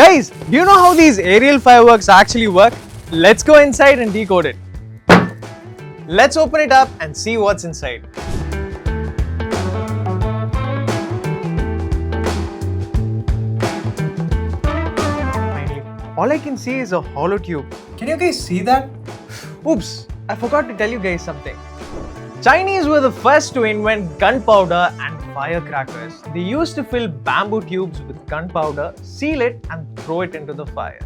Guys, do you know how these aerial fireworks actually work? Let's go inside and decode it. Let's open it up and see what's inside. All I can see is a hollow tube. Can you guys see that? Oops, I forgot to tell you guys something. Chinese were the first to invent gunpowder and firecrackers. They used to fill bamboo tubes with gunpowder, seal it and throw it into the fire.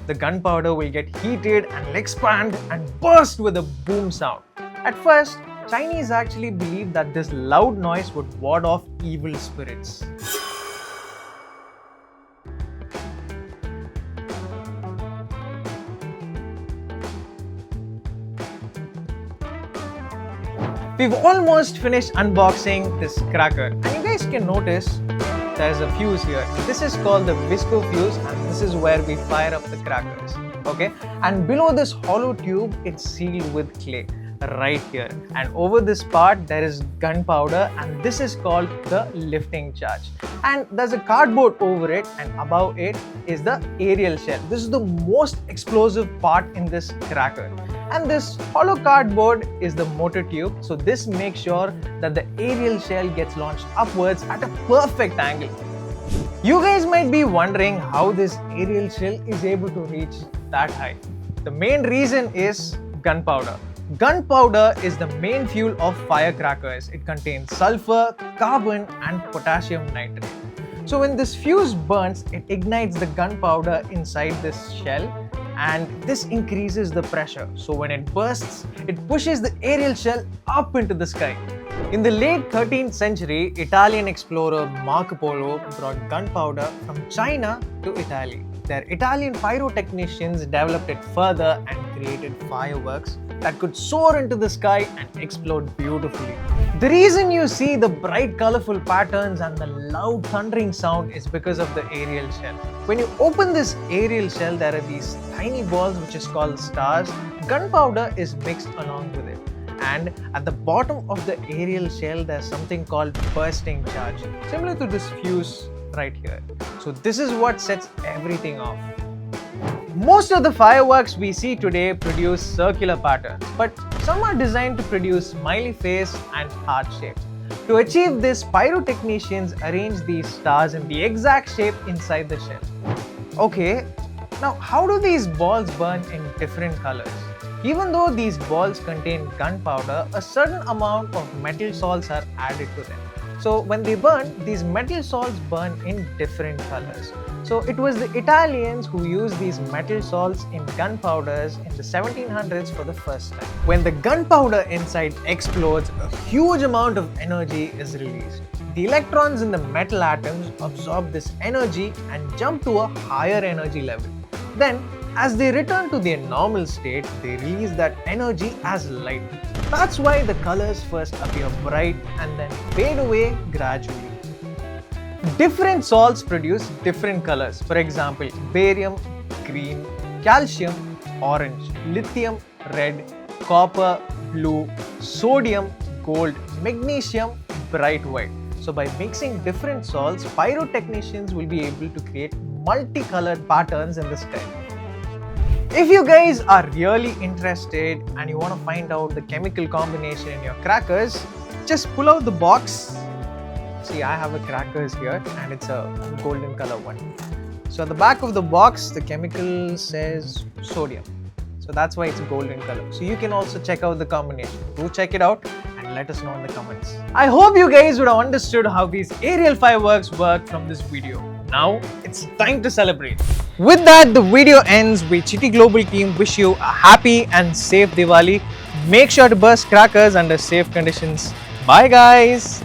The gunpowder will get heated and expand and burst with a boom sound. At first, Chinese actually believed that this loud noise would ward off evil spirits. We've almost finished unboxing this cracker and you guys can notice there's a fuse here. This is called the visco fuse and this is where we fire up the crackers. Okay, and below this hollow tube it's sealed with clay right here, and over this part there is gunpowder and this is called the lifting charge, and there's a cardboard over it and above it is the aerial shell. This is the most explosive part in this cracker, and this hollow cardboard is the motor tube, so this makes sure that the aerial shell gets launched upwards at a perfect angle. You guys might be wondering how this aerial shell is able to reach that high. The main reason is gunpowder. Gunpowder is the main fuel of firecrackers. It contains sulfur, carbon and potassium nitrate. So when this fuse burns, it ignites the gunpowder inside this shell and this increases the pressure. So when it bursts, it pushes the aerial shell up into the sky. In the late 13th century, Italian explorer Marco Polo brought gunpowder from China to Italy. Their Italian pyrotechnicians developed it further and created fireworks that could soar into the sky and explode beautifully. The reason you see the bright colorful patterns and the loud thundering sound is because of the aerial shell. When you open this aerial shell, there are these tiny balls which is called stars. Gunpowder is mixed along with it. And at the bottom of the aerial shell, there's something called bursting charge, similar to this fuse right here. So this is what sets everything off. Most of the fireworks we see today produce circular patterns, but some are designed to produce smiley face and heart shapes. To achieve this, pyrotechnicians arrange these stars in the exact shape inside the shell. Okay, now how do these balls burn in different colors? Even though these balls contain gunpowder, a certain amount of metal salts are added to them. So when they burn, these metal salts burn in different colors. So it was the Italians who used these metal salts in gunpowders in the 1700s for the first time. When the gunpowder inside explodes, a huge amount of energy is released. The electrons in the metal atoms absorb this energy and jump to a higher energy level. Then, as they return to their normal state, they release that energy as light. That's why the colors first appear bright and then fade away gradually. Different salts produce different colors. For example, barium, green, calcium, orange, lithium, red, copper, blue, sodium, gold, magnesium, bright white. So by mixing different salts, pyrotechnicians will be able to create multicolored patterns in the sky. If you guys are really interested and you want to find out the chemical combination in your crackers, just pull out the box. See, I have a crackers here and it's a golden color one. So at the back of the box, the chemical says sodium. So that's why it's a golden color. So you can also check out the combination. Do check it out and let us know in the comments. I hope you guys would have understood how these aerial fireworks work from this video. Now it's time to celebrate. With that, the video ends. We Chitti Global team wish you a happy and safe Diwali. Make sure to burst crackers under safe conditions. Bye guys.